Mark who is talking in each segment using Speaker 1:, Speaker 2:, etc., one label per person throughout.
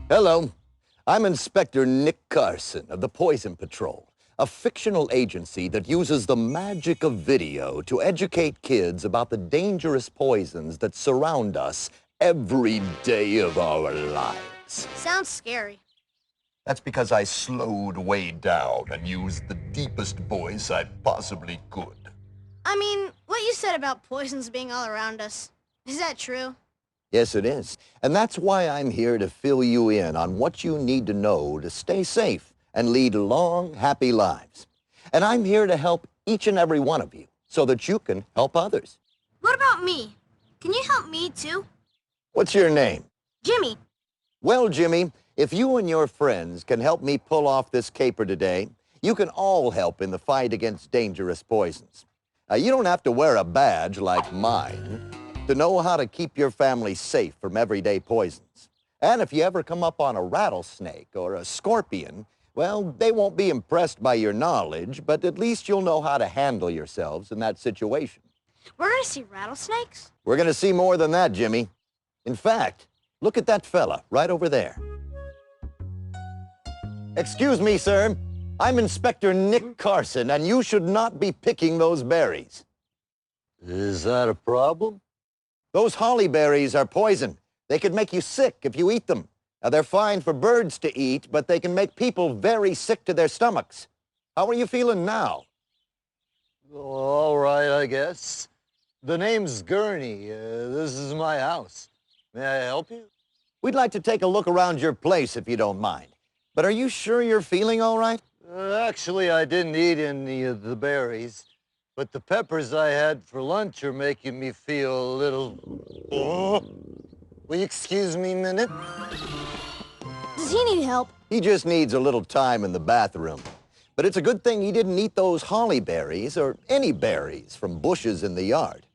Speaker 1: Hello, I'm Inspector Nick Carson of the Poison Patrol, a fictional agency that uses the magic of video to educate kids about the dangerous poisons that surround us every day of our lives.
Speaker 2: Sounds scary.
Speaker 1: That's because I slowed way down and used the deepest voice I possibly could.
Speaker 2: I mean, what you said about poisons being all around us, is that true?
Speaker 1: Yes, it is. And that's why I'm here to fill you in on what you need to know to stay safe and lead long, happy lives. And I'm here to help each and every one of you so that you can help others.
Speaker 2: What about me? Can you help me too?
Speaker 1: What's your name?
Speaker 2: Jimmy.
Speaker 1: Well, Jimmy, if you and your friends can help me pull off this caper today, you can all help in the fight against dangerous poisons. You don't have to wear a badge like mine to know how to keep your family safe from everyday poisons. And if you ever come up on a rattlesnake or a scorpion, well, they won't be impressed by your knowledge, but at least you'll know how to handle yourselves in that situation.
Speaker 2: We're gonna see rattlesnakes?
Speaker 1: We're gonna see more than that, Jimmy. In fact, look at that fella right over there. Excuse me, sir. I'm Inspector Nick Carson, and you should not be picking those berries.
Speaker 3: Is that a problem?
Speaker 1: Those holly berries are poison. They could make you sick if you eat them. Now, they're fine for birds to eat, but they can make people very sick to their stomachs. How are you feeling now?
Speaker 3: All right, I guess. The name's Gurney. This is my house. May I help you?
Speaker 1: We'd like to take a look around your place if you don't mind. But are you sure you're feeling all right?
Speaker 3: Actually, I didn't eat any of the berries, but the peppers I had for lunch are making me feel a little... Oh. Will you excuse me a minute?
Speaker 2: Does he need help?
Speaker 1: He just needs a little time in the bathroom. But it's a good thing he didn't eat those holly berries or any berries from bushes in the yard.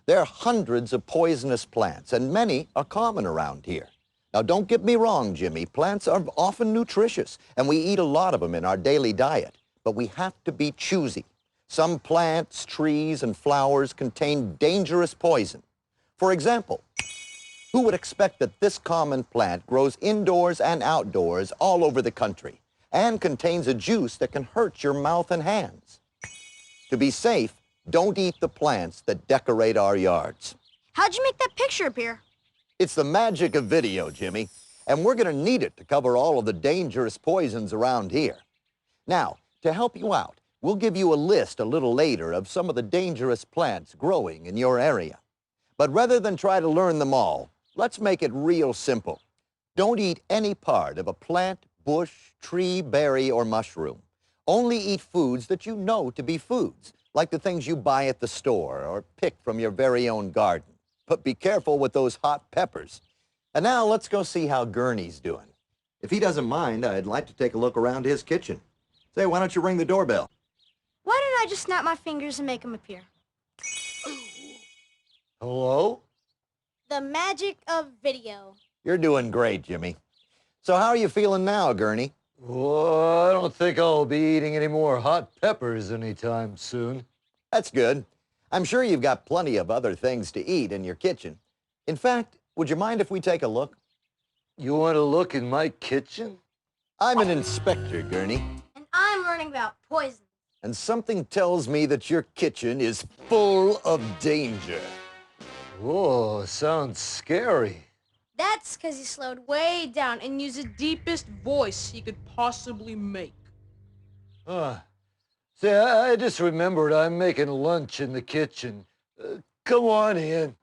Speaker 1: There are hundreds of poisonous plants, and many are common around here. Now, don't get me wrong, Jimmy. Plants are often nutritious, and we eat a lot of them in our daily diet. But we have to be choosy. Some plants, trees, and flowers contain dangerous poison. For example, who would expect that this common plant grows indoors and outdoors all over the country and contains a juice that can hurt your mouth and hands? To be safe, don't eat the plants that decorate our yards.
Speaker 2: How'd you make that picture appear?
Speaker 1: It's the magic of video, Jimmy, and we're going to need it to cover all of the dangerous poisons around here. Now, to help you out, we'll give you a list a little later of some of the dangerous plants growing in your area. But rather than try to learn them all, let's make it real simple. Don't eat any part of a plant, bush, tree, berry, or mushroom. Only eat foods that you know to be foods, like the things you buy at the store or pick from your very own garden. But be careful with those hot peppers. And now let's go see how Gurney's doing. If he doesn't mind, I'd like to take a look around his kitchen. Say, why don't you ring the doorbell?
Speaker 2: Why don't I just snap my fingers and make them appear?
Speaker 3: Hello?
Speaker 2: The magic of video.
Speaker 1: You're doing great, Jimmy. So how are you feeling now, Gurney?
Speaker 3: Well, I don't think I'll be eating any more hot peppers anytime soon.
Speaker 1: That's good. I'm sure you've got plenty of other things to eat in your kitchen. In fact, would you mind if we take a look?
Speaker 3: You want to look in my kitchen?
Speaker 1: I'm an inspector, Gurney,
Speaker 2: And I'm learning about poison.
Speaker 1: and something tells me that your kitchen is full of danger.
Speaker 3: Whoa, sounds scary.
Speaker 2: That's because he slowed way down and used
Speaker 4: The deepest voice he could possibly make.
Speaker 3: See, I just remembered I'm making lunch in the kitchen. Come on in.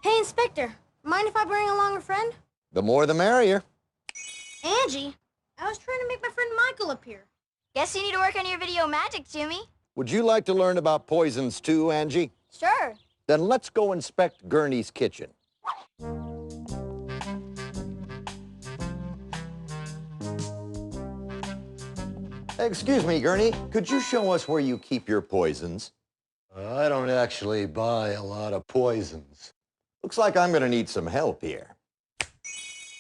Speaker 2: Hey, Inspector, mind if I bring along a friend?
Speaker 1: The more the merrier.
Speaker 2: Angie, I was trying to make my friend Michael appear.
Speaker 5: Guess you need to work on your video magic, Jimmy.
Speaker 1: Would you like to learn about poisons too, Angie?
Speaker 5: Sure.
Speaker 1: Then let's go inspect Gurney's kitchen. Excuse me, Gurney, could you show us where you keep your poisons?
Speaker 3: I don't actually buy a lot of poisons.
Speaker 1: Looks like I'm going to need some help here.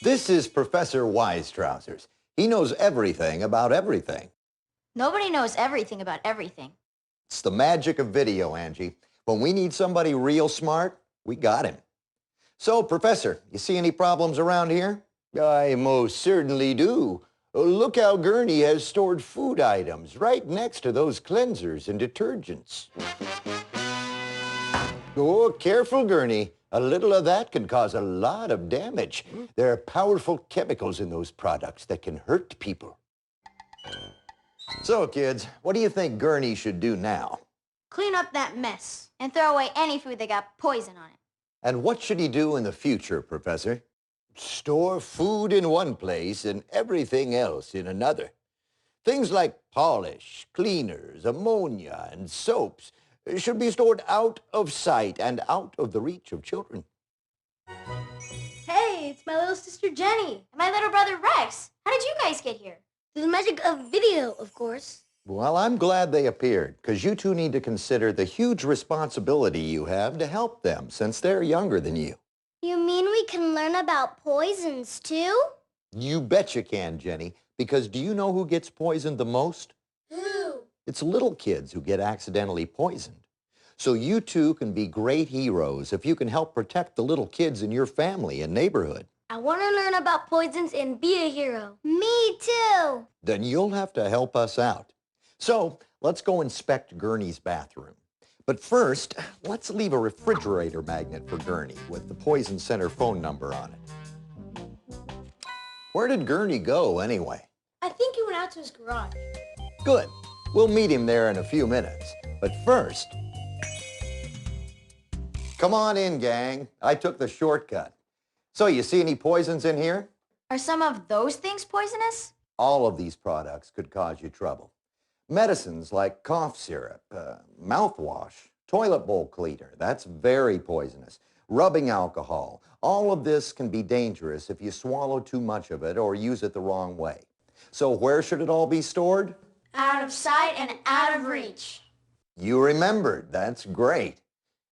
Speaker 1: This is Professor Wisetrousers. He knows everything about everything.
Speaker 5: Nobody knows everything about everything.
Speaker 1: It's the magic of video, Angie. When we need somebody real smart, we got him. So, Professor, you see any problems around here? I most certainly do. Look how Gurney has stored food items right next to those cleansers and detergents. Oh, careful, Gurney. A little of that can cause a lot of damage. There are powerful chemicals in those products that can hurt people. So, kids, what do you think Gurney should do now?
Speaker 2: Clean up that mess.
Speaker 5: And throw away any food that got poison on it.
Speaker 1: And what should he do in the future, Professor? Store food in one place and everything else in another. Things like polish, cleaners, ammonia, and soaps should be stored out of sight and out of the reach of children.
Speaker 2: Hey, it's my little sister Jenny.
Speaker 5: And my little brother Rex. How did you guys get here?
Speaker 2: Through the magic of video, of course.
Speaker 1: Well, I'm glad they appeared, because you two need to consider the huge responsibility you have to help them since they're younger than you.
Speaker 2: You mean we can learn about poisons, too?
Speaker 1: You bet you can, Jenny, because do you know who gets poisoned the most?
Speaker 2: Who?
Speaker 1: It's little kids who get accidentally poisoned. So you two can be great heroes if you can help protect the little kids in your family and neighborhood.
Speaker 2: I want to learn about poisons and be a hero. Me too.
Speaker 1: Then you'll have to help us out. So let's go inspect Gurney's bathroom. But first, let's leave a refrigerator magnet for Gurney with the Poison Center phone number on it. Where did Gurney go anyway?
Speaker 2: I think he went out to his garage.
Speaker 1: Good. We'll meet him there in a few minutes. But first, come on in, gang. I took the shortcut. So you see any poisons in here?
Speaker 5: Are some of those things poisonous?
Speaker 1: All of these products could cause you trouble. Medicines like cough syrup, mouthwash, toilet bowl cleaner, that's very poisonous. Rubbing alcohol, all of this can be dangerous if you swallow too much of it or use it the wrong way. So where should it all be stored?
Speaker 5: Out of sight and out of reach.
Speaker 1: You remembered, that's great.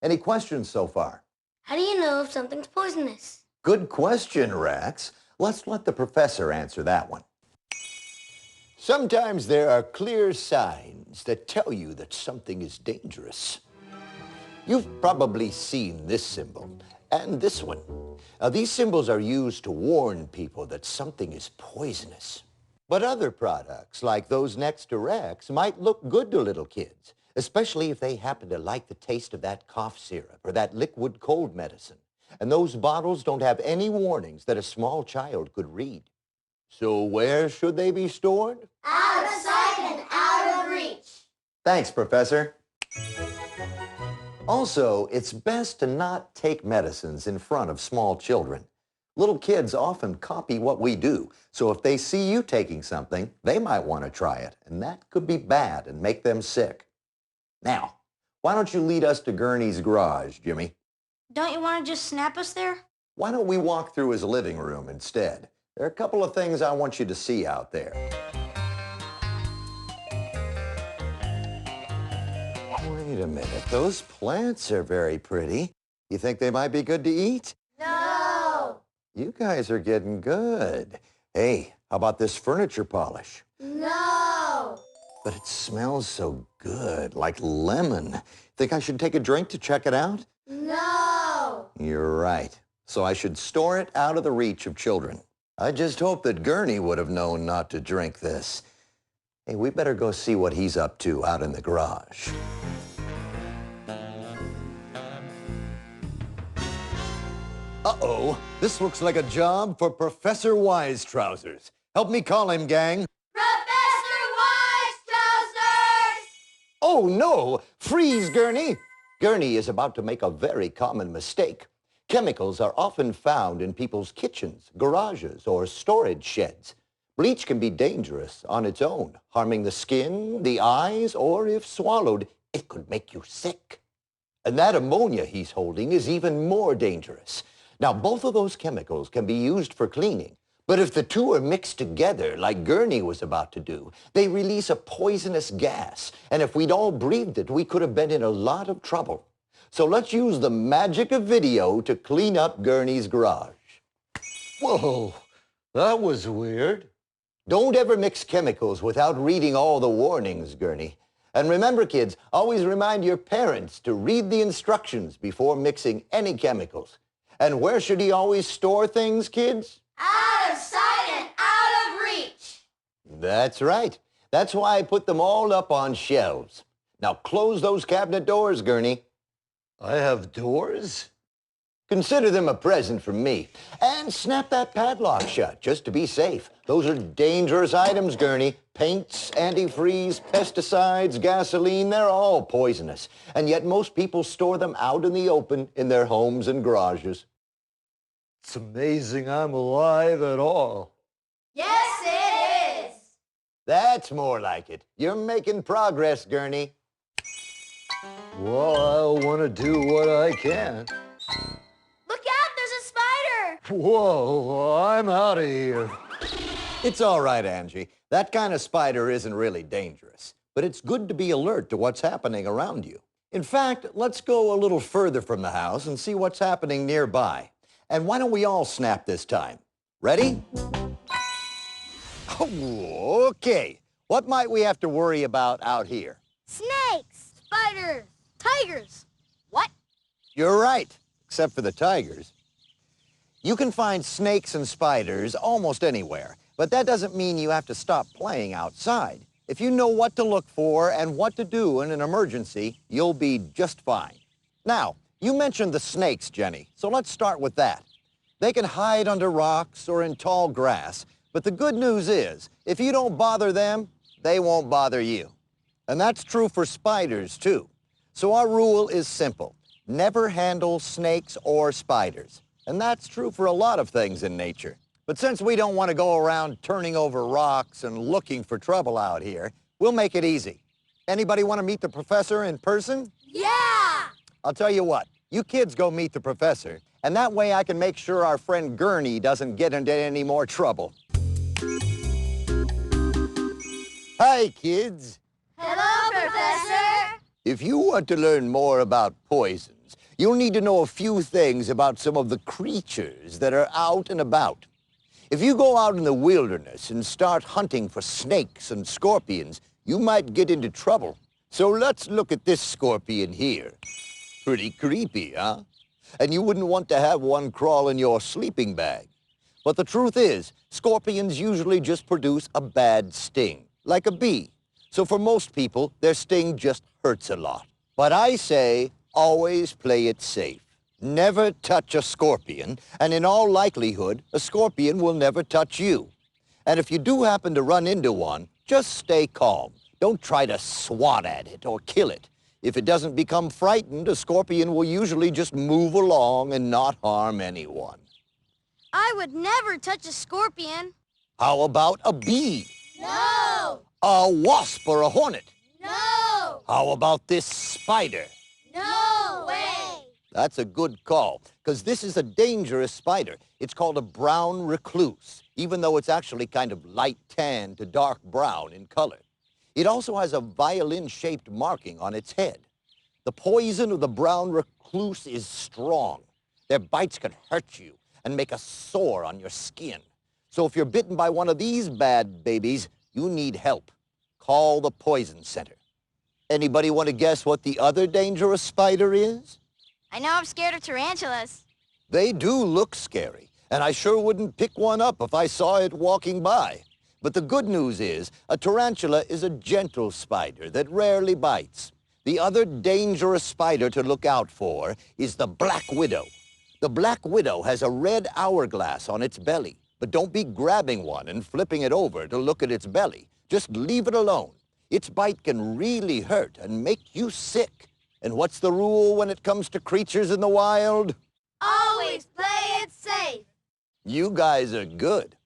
Speaker 1: Any questions so far?
Speaker 2: How do you know if something's poisonous?
Speaker 1: Good question, Rex. Let's let the professor answer that one. Sometimes there are clear signs that tell you that something is dangerous. You've probably seen this symbol and this one. Now, these symbols are used to warn people that something is poisonous. But other products, like those next to Rex, might look good to little kids, especially if they happen to like the taste of that cough syrup or that liquid cold medicine. And those bottles don't have any warnings that a small child could read. So where should they be stored?
Speaker 2: Out of sight and out of reach.
Speaker 1: Thanks, Professor. Also, it's best to not take medicines in front of small children. Little kids often copy what we do, so if they see you taking something, they might want to try it, and that could be bad and make them sick. Now, why don't you lead us to Gurney's garage, Jimmy?
Speaker 2: Don't you want to just snap us there?
Speaker 1: Why don't we walk through his living room instead? There are a couple of things I want you to see out there. Wait a minute, those plants are very pretty. You think they might be good to eat?
Speaker 2: No.
Speaker 1: You guys are getting good. Hey, how about this furniture polish?
Speaker 2: No.
Speaker 1: But it smells so good, like lemon. Think I should take a drink to check it out?
Speaker 2: No.
Speaker 1: You're right. So I should store it out of the reach of children. I just hope that Gurney would have known not to drink this. Hey, we better go see what he's up to out in the garage. Uh-oh, this looks like a job for Professor Wise Trousers. Help me call him, gang.
Speaker 2: Professor Wise Trousers!
Speaker 1: Oh, no! Freeze, Gurney! Gurney is about to make a very common mistake. Chemicals are often found in people's kitchens, garages, or storage sheds. Bleach can be dangerous on its own, harming the skin, the eyes, or if swallowed, it could make you sick. And that ammonia he's holding is even more dangerous. Now, both of those chemicals can be used for cleaning, but if the two are mixed together, like Gurney was about to do, they release a poisonous gas, and if we'd all breathed it, we could have been in a lot of trouble. So let's use the magic of video to clean up Gurney's garage.
Speaker 3: Whoa, that was weird.
Speaker 1: Don't ever mix chemicals without reading all the warnings, Gurney. And remember, kids, always remind your parents to read the instructions before mixing any chemicals. And where should he always store things, kids?
Speaker 5: Out of sight and out of reach.
Speaker 1: That's right. That's why I put them all up on shelves. Now close those cabinet doors, Gurney.
Speaker 3: I have doors?
Speaker 1: Consider them a present from me. And snap that padlock shut, just to be safe. Those are dangerous items, Gurney. Paints, antifreeze, pesticides, gasoline, they're all poisonous. And yet most people store them out in the open in their homes and garages.
Speaker 3: It's amazing I'm alive at all.
Speaker 5: Yes, it is.
Speaker 1: That's more like it. You're making progress, Gurney.
Speaker 3: Well, I'll want to do what I can.
Speaker 5: Look out, there's a spider.
Speaker 3: Whoa, I'm out of here.
Speaker 1: It's all right, Angie. That kind of spider isn't really dangerous. But it's good to be alert to what's happening around you. In fact, let's go a little further from the house and see what's happening nearby. And why don't we all snap this time? Ready? Oh, okay. What might we have to worry about out here?
Speaker 2: Snakes, spiders, tigers. What?
Speaker 1: You're right, except for the tigers. You can find snakes and spiders almost anywhere, but that doesn't mean you have to stop playing outside. If you know what to look for and what to do in an emergency, you'll be just fine. Now, you mentioned the snakes, Jenny, so let's start with that. They can hide under rocks or in tall grass, but the good news is, if you don't bother them, they won't bother you. And that's true for spiders, too. So our rule is simple. Never handle snakes or spiders. And that's true for a lot of things in nature. But since we don't want to go around turning over rocks and looking for trouble out here, we'll make it easy. Anybody want to meet the professor in person?
Speaker 2: Yeah!
Speaker 1: I'll tell you what, you kids go meet the professor, and that way I can make sure our friend Gurney doesn't get into any more trouble. Hi, kids.
Speaker 5: Hello, Professor.
Speaker 1: If you want to learn more about poisons, you'll need to know a few things about some of the creatures that are out and about. If you go out in the wilderness and start hunting for snakes and scorpions, you might get into trouble. So let's look at this scorpion here. Pretty creepy, huh? And you wouldn't want to have one crawl in your sleeping bag. But the truth is, scorpions usually just produce a bad sting, like a bee. So for most people, their sting just hurts a lot. But I say, always play it safe. Never touch a scorpion, and in all likelihood, a scorpion will never touch you. And if you do happen to run into one, just stay calm. Don't try to swat at it or kill it. If it doesn't become frightened, a scorpion will usually just move along and not harm anyone.
Speaker 2: I would never touch a scorpion.
Speaker 1: How about a bee?
Speaker 2: No!
Speaker 1: A wasp or a hornet?
Speaker 2: No!
Speaker 1: How about this spider?
Speaker 2: No way!
Speaker 1: That's a good call, because this is a dangerous spider. It's called a brown recluse, even though it's actually kind of light tan to dark brown in color. It also has a violin-shaped marking on its head. The poison of the brown recluse is strong. Their bites can hurt you and make a sore on your skin. So if you're bitten by one of these bad babies, you need help. Call the poison center. Anybody want to guess what the other dangerous spider is?
Speaker 2: I know I'm scared of tarantulas.
Speaker 1: They do look scary, and I sure wouldn't pick one up if I saw it walking by. But the good news is, a tarantula is a gentle spider that rarely bites. The other dangerous spider to look out for is the black widow. The black widow has a red hourglass on its belly, but don't be grabbing one and flipping it over to look at its belly. Just leave it alone. Its bite can really hurt and make you sick. And what's the rule when it comes to creatures in the wild?
Speaker 2: Always play it safe.
Speaker 1: You guys are good.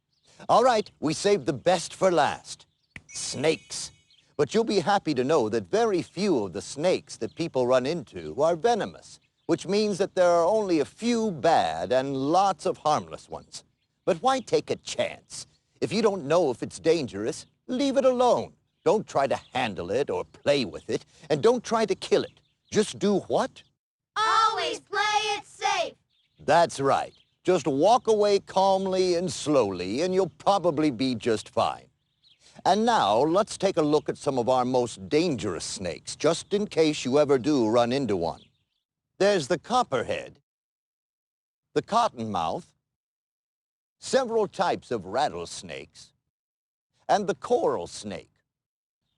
Speaker 1: All right, we saved the best for last. Snakes. But you'll be happy to know that very few of the snakes that people run into are venomous, which means that there are only a few bad and lots of harmless ones. But why take a chance? If you don't know if it's dangerous, leave it alone. Don't try to handle it or play with it, and don't try to kill it. Just do what?
Speaker 2: Always play it safe.
Speaker 1: That's right. Just walk away calmly and slowly, and you'll probably be just fine. And now, let's take a look at some of our most dangerous snakes, just in case you ever do run into one. There's the copperhead, the cottonmouth, several types of rattlesnakes, and the coral snake.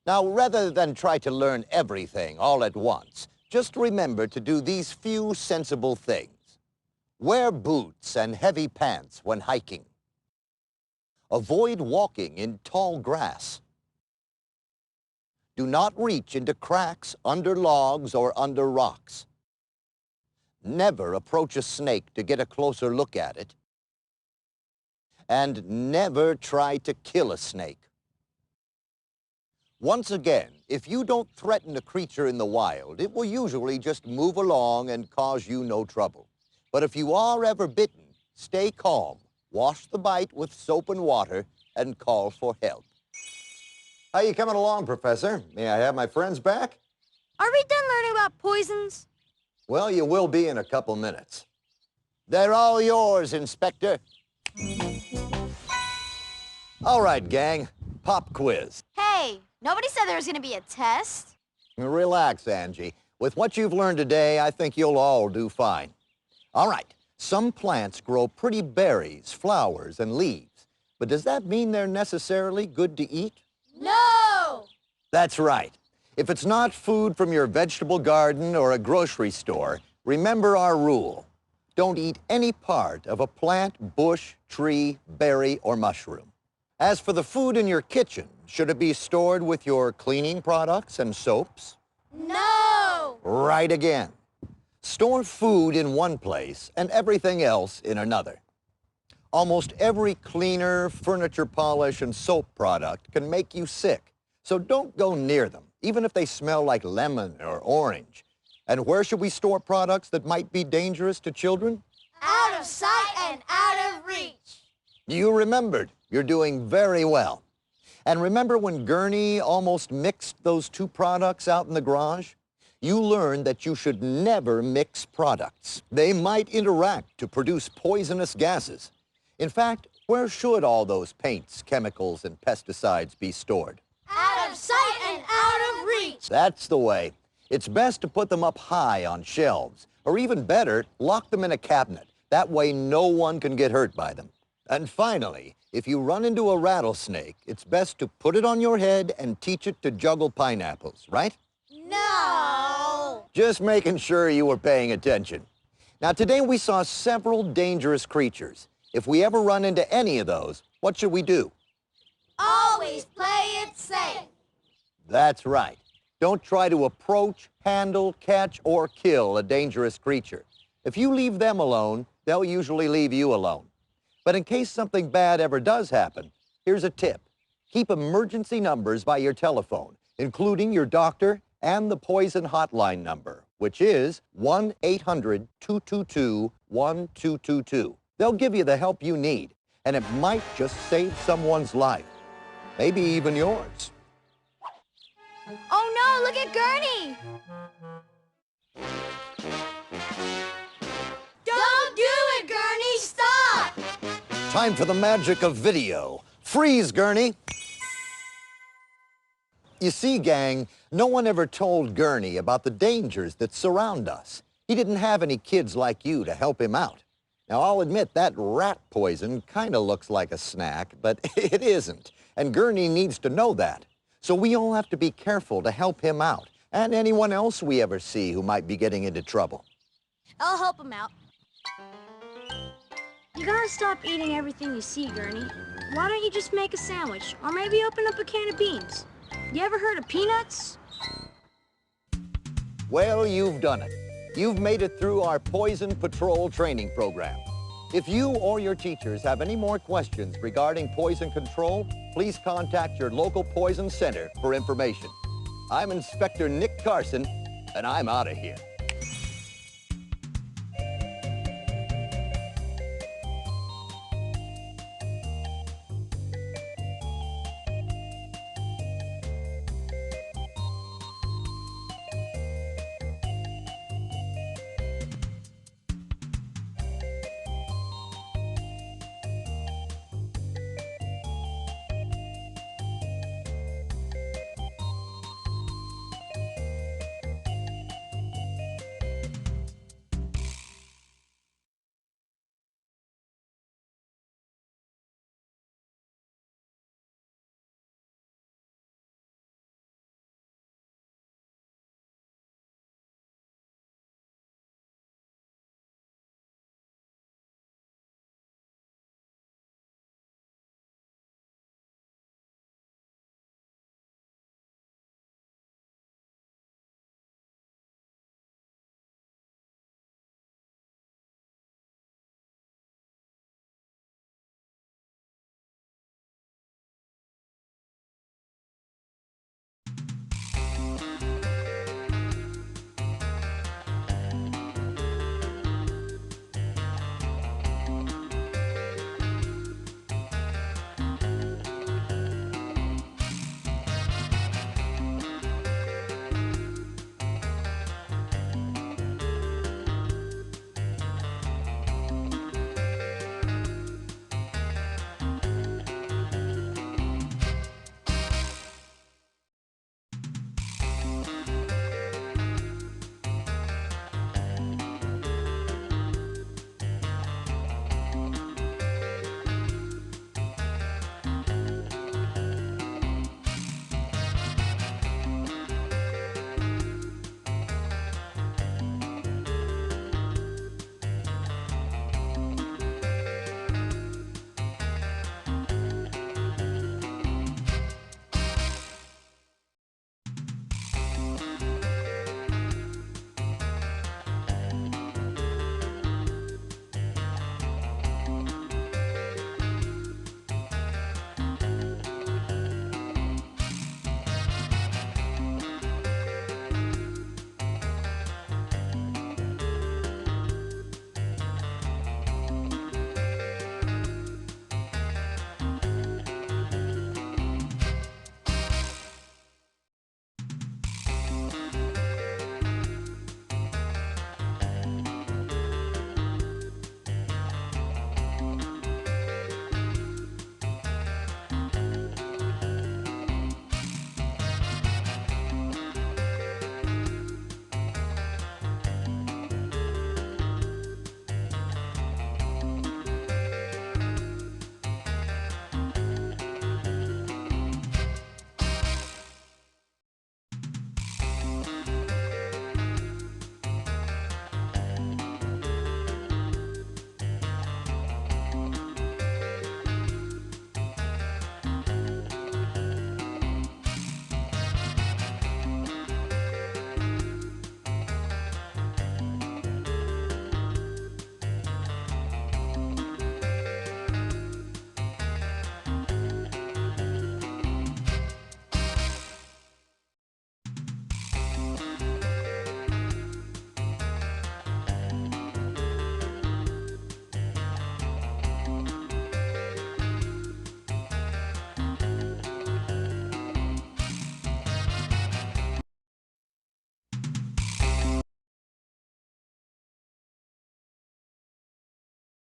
Speaker 1: Now, rather than try to learn everything all at once, just remember to do these few sensible things. Wear boots and heavy pants when hiking. Avoid walking in tall grass. Do not reach into cracks under logs or under rocks. Never approach a snake to get a closer look at it. And never try to kill a snake. Once again, if you don't threaten a creature in the wild, it will usually just move along and cause you no trouble. But if you are ever bitten, stay calm, wash the bite with soap and water, and call for help. How you coming along, Professor? May I have my friends back?
Speaker 2: Are we done learning about poisons?
Speaker 1: Well, you will be in a couple minutes. They're all yours, Inspector. All right, gang, pop quiz.
Speaker 5: Hey, nobody said there was going to be a test.
Speaker 1: Relax, Angie. With what you've learned today, I think you'll all do fine. All right, some plants grow pretty berries, flowers, and leaves. But does that mean they're necessarily good to eat?
Speaker 5: No!
Speaker 1: That's right. If it's not food from your vegetable garden or a grocery store, remember our rule. Don't eat any part of a plant, bush, tree, berry, or mushroom. As for the food in your kitchen, should it be stored with your cleaning products and soaps?
Speaker 5: No!
Speaker 1: Right again. Store food in one place and everything else in another. Almost every cleaner, furniture polish, and soap product can make you sick, so don't go near them, even if they smell like lemon or orange. And where should we store products that might be dangerous to children?
Speaker 5: Out of sight and out of reach.
Speaker 1: You remembered. You're doing very well. And remember when Gurney almost mixed those two products out in the garage? You learned that you should never mix products. They might interact to produce poisonous gases. In fact, where should all those paints, chemicals, and pesticides be stored?
Speaker 5: Out of sight and out of reach.
Speaker 1: That's the way. It's best to put them up high on shelves, or even better, lock them in a cabinet. That way no one can get hurt by them. And finally, if you run into a rattlesnake, it's best to put it on your head and teach it to juggle pineapples, right?
Speaker 5: No!
Speaker 1: Just making sure you were paying attention. Now, today we saw several dangerous creatures. If we ever run into any of those, what should we do?
Speaker 5: Always play it safe.
Speaker 1: That's right. Don't try to approach, handle, catch, or kill a dangerous creature. If you leave them alone, they'll usually leave you alone. But in case something bad ever does happen, here's a tip. Keep emergency numbers by your telephone, including your doctor and the poison hotline number, which is 1-800-222-1222. They'll give you the help you need, and it might just save someone's life, maybe even yours.
Speaker 5: Oh no, look at Gurney! Don't do it, Gurney! Stop!
Speaker 1: Time for the magic of video. Freeze, Gurney! You see, gang, no one ever told Gurney about the dangers that surround us. He didn't have any kids like you to help him out. Now, I'll admit that rat poison kind of looks like a snack, but it isn't. And Gurney needs to know that. So we all have to be careful to help him out, and anyone else we ever see who might be getting into trouble.
Speaker 2: I'll help him out. You gotta stop eating everything you see, Gurney. Why don't you just make a sandwich, or maybe open up a can of beans? You ever heard of peanuts?
Speaker 1: Well, you've done it. You've made it through our Poison Patrol training program. If you or your teachers have any more questions regarding poison control, please contact your local poison center for information. I'm Inspector Nick Carson, and I'm out of here.